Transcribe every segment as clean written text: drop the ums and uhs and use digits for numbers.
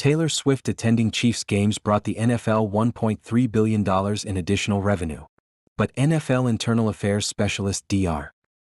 Taylor Swift attending Chiefs games brought the NFL $1.3 billion in additional revenue. But NFL Internal Affairs Specialist Dr.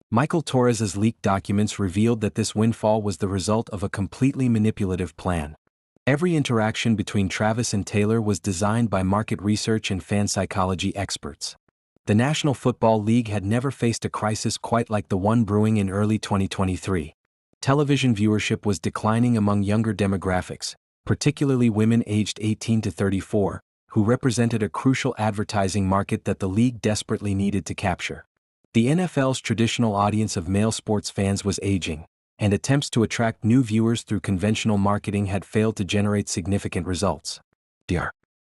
Michael Torres's leaked documents revealed that this windfall was the result of a completely manipulative plan. Every interaction between Travis and Taylor was designed by market research and fan psychology experts. The National Football League had never faced a crisis quite like the one brewing in early 2023. Television viewership was declining among younger demographics, particularly women aged 18 to 34, who represented a crucial advertising market that the league desperately needed to capture. The NFL's traditional audience of male sports fans was aging, and attempts to attract new viewers through conventional marketing had failed to generate significant results. Dr.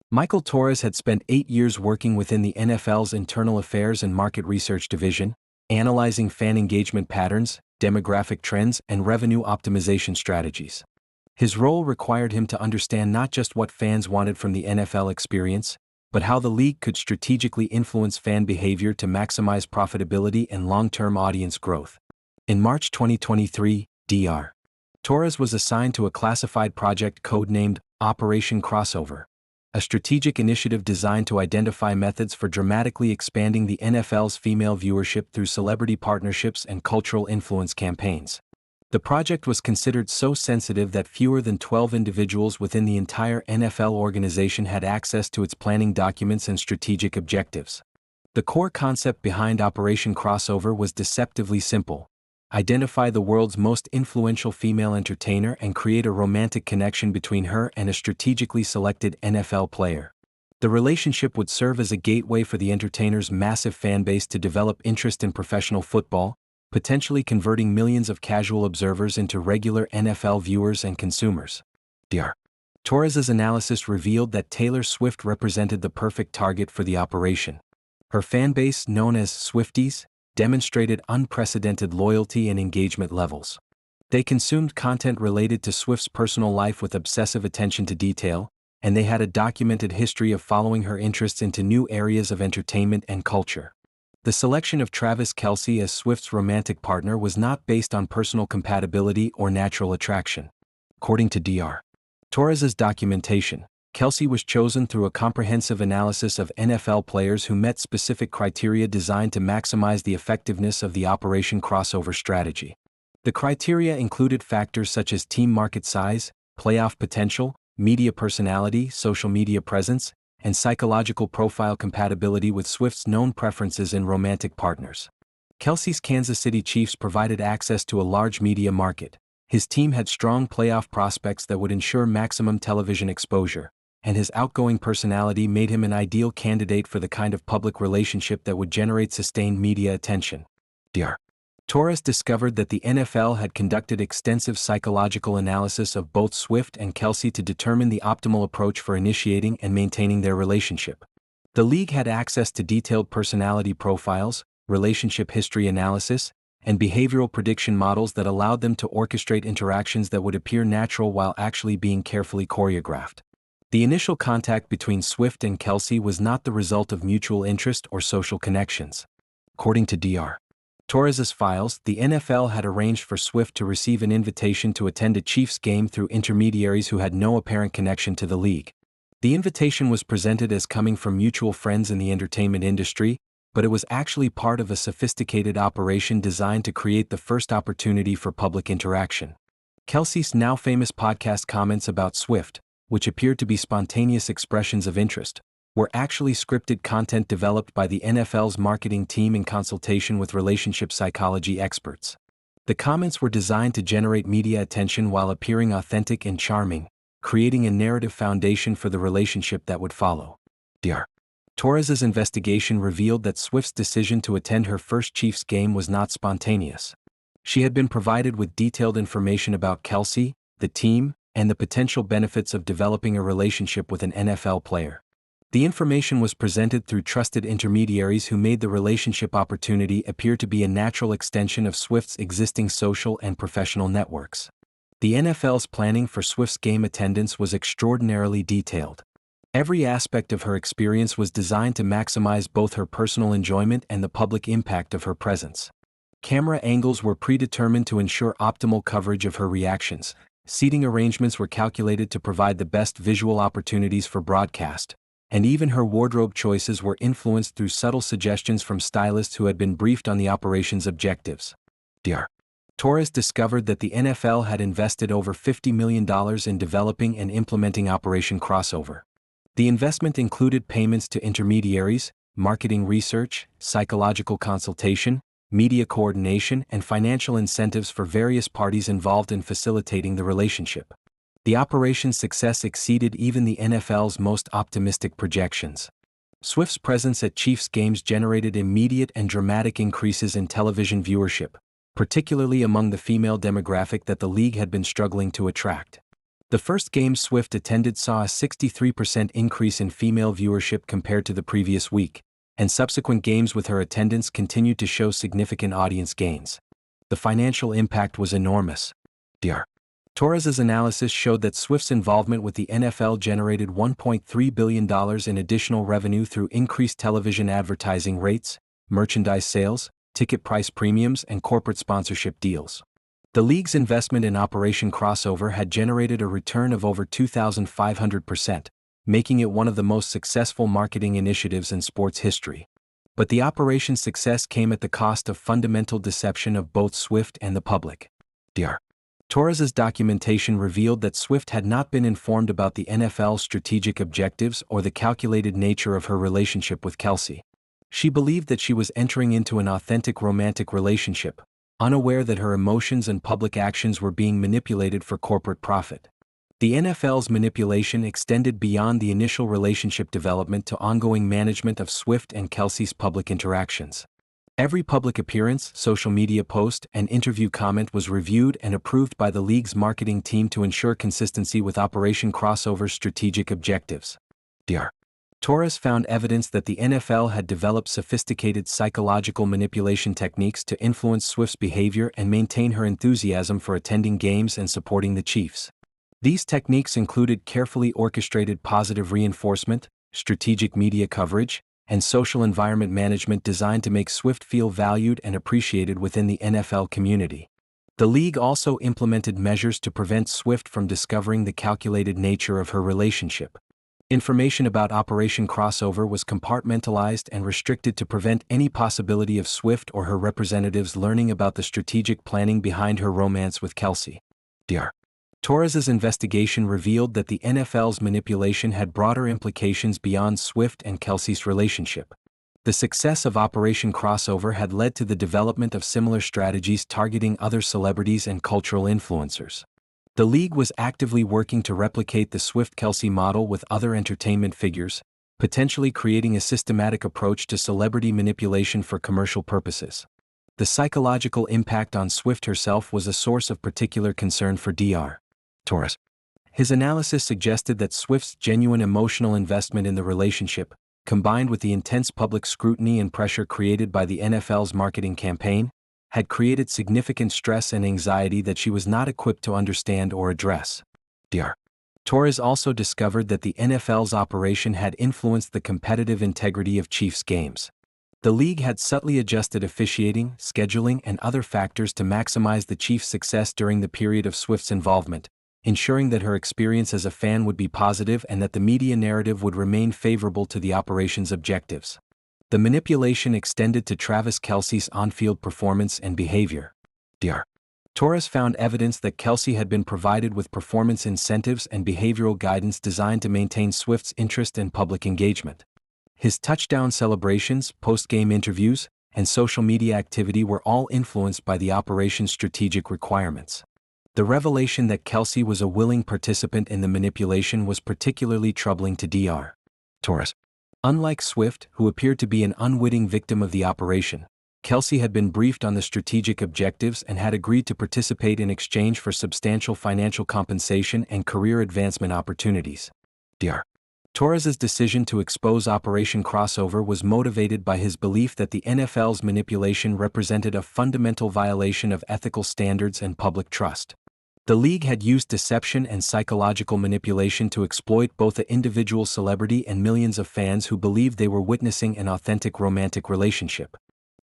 Michael Torres had spent 8 years working within the NFL's Internal Affairs and Market Research Division, analyzing fan engagement patterns, demographic trends, and revenue optimization strategies. His role required him to understand not just what fans wanted from the NFL experience, but how the league could strategically influence fan behavior to maximize profitability and long-term audience growth. In March 2023, Dr. Torres was assigned to a classified project codenamed Operation Crossover, a strategic initiative designed to identify methods for dramatically expanding the NFL's female viewership through celebrity partnerships and cultural influence campaigns. The project was considered so sensitive that fewer than 12 individuals within the entire NFL organization had access to its planning documents and strategic objectives. The core concept behind Operation Crossover was deceptively simple: identify the world's most influential female entertainer and create a romantic connection between her and a strategically selected NFL player. The relationship would serve as a gateway for the entertainer's massive fan base to develop interest in professional football, potentially converting millions of casual observers into regular NFL viewers and consumers. Dr. Torres's analysis revealed that Taylor Swift represented the perfect target for the operation. Her fan base, known as Swifties, demonstrated unprecedented loyalty and engagement levels. They consumed content related to Swift's personal life with obsessive attention to detail, and they had a documented history of following her interests into new areas of entertainment and culture. The selection of Travis Kelce as Swift's romantic partner was not based on personal compatibility or natural attraction. According to Dr. Torres's documentation, Kelce was chosen through a comprehensive analysis of NFL players who met specific criteria designed to maximize the effectiveness of the Operation Crossover strategy. The criteria included factors such as team market size, playoff potential, media personality, social media presence, and psychological profile compatibility with Swift's known preferences in romantic partners. Kelce's Kansas City Chiefs provided access to a large media market. His team had strong playoff prospects that would ensure maximum television exposure, and his outgoing personality made him an ideal candidate for the kind of public relationship that would generate sustained media attention. Dr. Torres discovered that the NFL had conducted extensive psychological analysis of both Swift and Kelce to determine the optimal approach for initiating and maintaining their relationship. The league had access to detailed personality profiles, relationship history analysis, and behavioral prediction models that allowed them to orchestrate interactions that would appear natural while actually being carefully choreographed. The initial contact between Swift and Kelce was not the result of mutual interest or social connections. According to Dr. Torres's files, the NFL had arranged for Swift to receive an invitation to attend a Chiefs game through intermediaries who had no apparent connection to the league. The invitation was presented as coming from mutual friends in the entertainment industry, but it was actually part of a sophisticated operation designed to create the first opportunity for public interaction. Kelce's now famous podcast comments about Swift, which appeared to be spontaneous expressions of interest, were actually scripted content developed by the NFL's marketing team in consultation with relationship psychology experts. The comments were designed to generate media attention while appearing authentic and charming, creating a narrative foundation for the relationship that would follow. Dr. Torres's investigation revealed that Swift's decision to attend her first Chiefs game was not spontaneous. She had been provided with detailed information about Kelce, the team, and the potential benefits of developing a relationship with an NFL player. The information was presented through trusted intermediaries who made the relationship opportunity appear to be a natural extension of Swift's existing social and professional networks. The NFL's planning for Swift's game attendance was extraordinarily detailed. Every aspect of her experience was designed to maximize both her personal enjoyment and the public impact of her presence. Camera angles were predetermined to ensure optimal coverage of her reactions, Seating arrangements were calculated to provide the best visual opportunities for broadcast, and even her wardrobe choices were influenced through subtle suggestions from stylists who had been briefed on the operation's objectives. Dr. Torres discovered that the NFL had invested over $50 million in developing and implementing Operation Crossover. The investment included payments to intermediaries, marketing research, psychological consultation, media coordination, and financial incentives for various parties involved in facilitating the relationship. The operation's success exceeded even the NFL's most optimistic projections. Swift's presence at Chiefs games generated immediate and dramatic increases in television viewership, particularly among the female demographic that the league had been struggling to attract. The first game Swift attended saw a 63% increase in female viewership compared to the previous week, and subsequent games with her attendance continued to show significant audience gains. The financial impact was enormous. Dr. Torres's analysis showed that Swift's involvement with the NFL generated $1.3 billion in additional revenue through increased television advertising rates, merchandise sales, ticket price premiums, and corporate sponsorship deals. The league's investment in Operation Crossover had generated a return of over 2,500%, making it one of the most successful marketing initiatives in sports history. But the operation's success came at the cost of fundamental deception of both Swift and the public. Dr. Torres's documentation revealed that Swift had not been informed about the NFL's strategic objectives or the calculated nature of her relationship with Kelce. She believed that she was entering into an authentic romantic relationship, unaware that her emotions and public actions were being manipulated for corporate profit. The NFL's manipulation extended beyond the initial relationship development to ongoing management of Swift and Kelce's public interactions. Every public appearance, social media post, and interview comment was reviewed and approved by the league's marketing team to ensure consistency with Operation Crossover's strategic objectives. Dr. Torres found evidence that the NFL had developed sophisticated psychological manipulation techniques to influence Swift's behavior and maintain her enthusiasm for attending games and supporting the Chiefs. These techniques included carefully orchestrated positive reinforcement, strategic media coverage, and social environment management designed to make Swift feel valued and appreciated within the NFL community. The league also implemented measures to prevent Swift from discovering the calculated nature of her relationship. Information about Operation Crossover was compartmentalized and restricted to prevent any possibility of Swift or her representatives learning about the strategic planning behind her romance with Kelce. Dr. Torres's investigation revealed that the NFL's manipulation had broader implications beyond Swift and Kelce's relationship. The success of Operation Crossover had led to the development of similar strategies targeting other celebrities and cultural influencers. The league was actively working to replicate the Swift-Kelce model with other entertainment figures, potentially creating a systematic approach to celebrity manipulation for commercial purposes. The psychological impact on Swift herself was a source of particular concern for Dr. Torres. His analysis suggested that Swift's genuine emotional investment in the relationship, combined with the intense public scrutiny and pressure created by the NFL's marketing campaign, had created significant stress and anxiety that she was not equipped to understand or address. Dr. Torres also discovered that the NFL's operation had influenced the competitive integrity of Chiefs games. The league had subtly adjusted officiating, scheduling, and other factors to maximize the Chiefs' success during the period of Swift's involvement, ensuring that her experience as a fan would be positive and that the media narrative would remain favorable to the operation's objectives. The manipulation extended to Travis Kelce's on-field performance and behavior. Dr. Torres found evidence that Kelce had been provided with performance incentives and behavioral guidance designed to maintain Swift's interest and public engagement. His touchdown celebrations, post-game interviews, and social media activity were all influenced by the operation's strategic requirements. The revelation that Kelce was a willing participant in the manipulation was particularly troubling to Dr. Torres. Unlike Swift, who appeared to be an unwitting victim of the operation, Kelce had been briefed on the strategic objectives and had agreed to participate in exchange for substantial financial compensation and career advancement opportunities. Dr. Torres's decision to expose Operation Crossover was motivated by his belief that the NFL's manipulation represented a fundamental violation of ethical standards and public trust. The league had used deception and psychological manipulation to exploit both the individual celebrity and millions of fans who believed they were witnessing an authentic romantic relationship.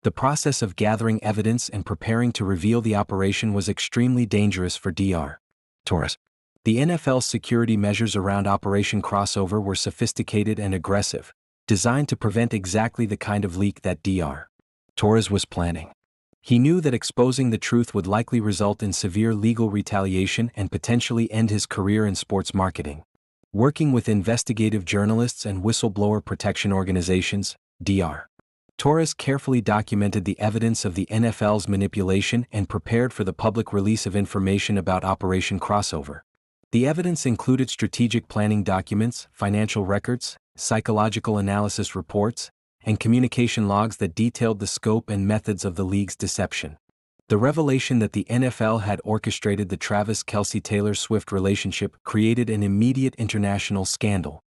The process of gathering evidence and preparing to reveal the operation was extremely dangerous for Dr. Torres. The NFL's security measures around Operation Crossover were sophisticated and aggressive, designed to prevent exactly the kind of leak that Dr. Torres was planning. He knew that exposing the truth would likely result in severe legal retaliation and potentially end his career in sports marketing. Working with investigative journalists and whistleblower protection organizations, Dr. Torres carefully documented the evidence of the NFL's manipulation and prepared for the public release of information about Operation Crossover. The evidence included strategic planning documents, financial records, psychological analysis reports, and communication logs that detailed the scope and methods of the league's deception. The revelation that the NFL had orchestrated the Travis Kelce-Taylor Swift relationship created an immediate international scandal.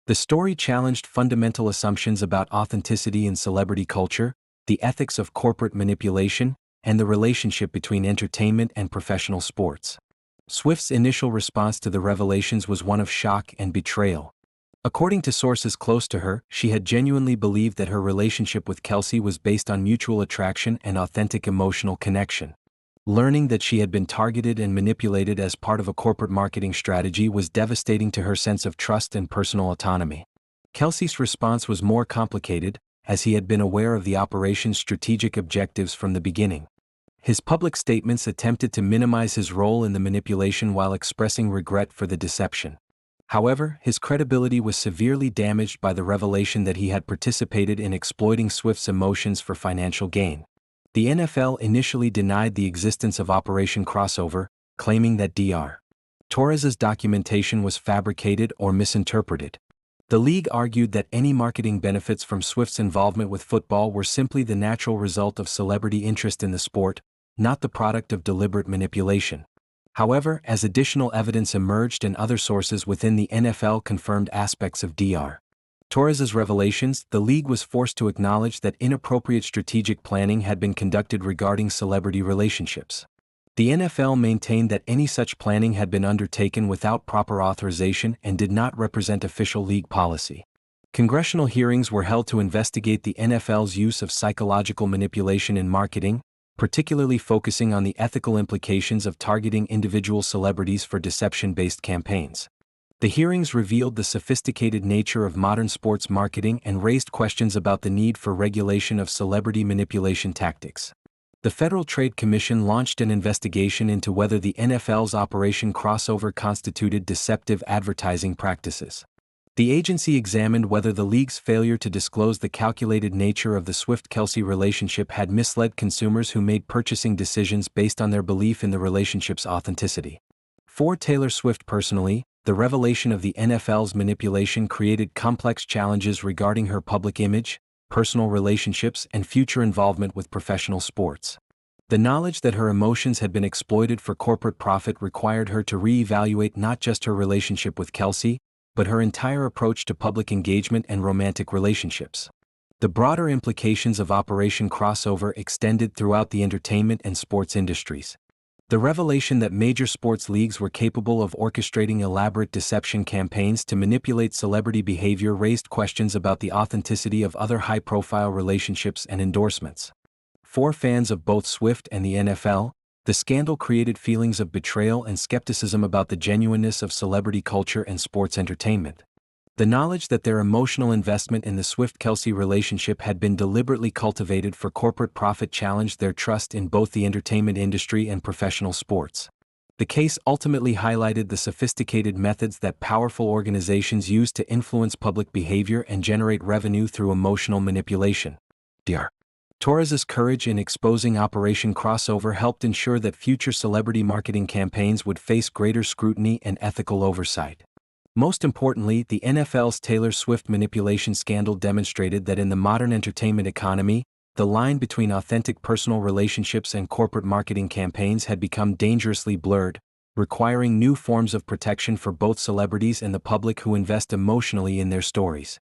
The story challenged fundamental assumptions about authenticity in celebrity culture, the ethics of corporate manipulation, and the relationship between entertainment and professional sports. Swift's initial response to the revelations was one of shock and betrayal. According to sources close to her, she had genuinely believed that her relationship with Kelce was based on mutual attraction and authentic emotional connection. Learning that she had been targeted and manipulated as part of a corporate marketing strategy was devastating to her sense of trust and personal autonomy. Kelce's response was more complicated, as he had been aware of the operation's strategic objectives from the beginning. His public statements attempted to minimize his role in the manipulation while expressing regret for the deception. However, his credibility was severely damaged by the revelation that he had participated in exploiting Swift's emotions for financial gain. The NFL initially denied the existence of Operation Crossover, claiming that Dr. Torres's documentation was fabricated or misinterpreted. The league argued that any marketing benefits from Swift's involvement with football were simply the natural result of celebrity interest in the sport, not the product of deliberate manipulation. However, as additional evidence emerged and other sources within the NFL confirmed aspects of Dr. Torres's revelations, the league was forced to acknowledge that inappropriate strategic planning had been conducted regarding celebrity relationships. The NFL maintained that any such planning had been undertaken without proper authorization and did not represent official league policy. Congressional hearings were held to investigate the NFL's use of psychological manipulation in marketing, particularly focusing on the ethical implications of targeting individual celebrities for deception-based campaigns. The hearings revealed the sophisticated nature of modern sports marketing and raised questions about the need for regulation of celebrity manipulation tactics. The Federal Trade Commission launched an investigation into whether the NFL's Operation Crossover constituted deceptive advertising practices. The agency examined whether the league's failure to disclose the calculated nature of the Swift-Kelce relationship had misled consumers who made purchasing decisions based on their belief in the relationship's authenticity. For Taylor Swift personally, the revelation of the NFL's manipulation created complex challenges regarding her public image, personal relationships, and future involvement with professional sports. The knowledge that her emotions had been exploited for corporate profit required her to re-evaluate not just her relationship with Kelce, but her entire approach to public engagement and romantic relationships. The broader implications of Operation Crossover extended throughout the entertainment and sports industries. The revelation that major sports leagues were capable of orchestrating elaborate deception campaigns to manipulate celebrity behavior raised questions about the authenticity of other high-profile relationships and endorsements. For fans of both Swift and the NFL, the scandal created feelings of betrayal and skepticism about the genuineness of celebrity culture and sports entertainment. The knowledge that their emotional investment in the Swift-Kelce relationship had been deliberately cultivated for corporate profit challenged their trust in both the entertainment industry and professional sports. The case ultimately highlighted the sophisticated methods that powerful organizations use to influence public behavior and generate revenue through emotional manipulation. Dr. Torres's courage in exposing Operation Crossover helped ensure that future celebrity marketing campaigns would face greater scrutiny and ethical oversight. Most importantly, the NFL's Taylor Swift manipulation scandal demonstrated that in the modern entertainment economy, the line between authentic personal relationships and corporate marketing campaigns had become dangerously blurred, requiring new forms of protection for both celebrities and the public who invest emotionally in their stories.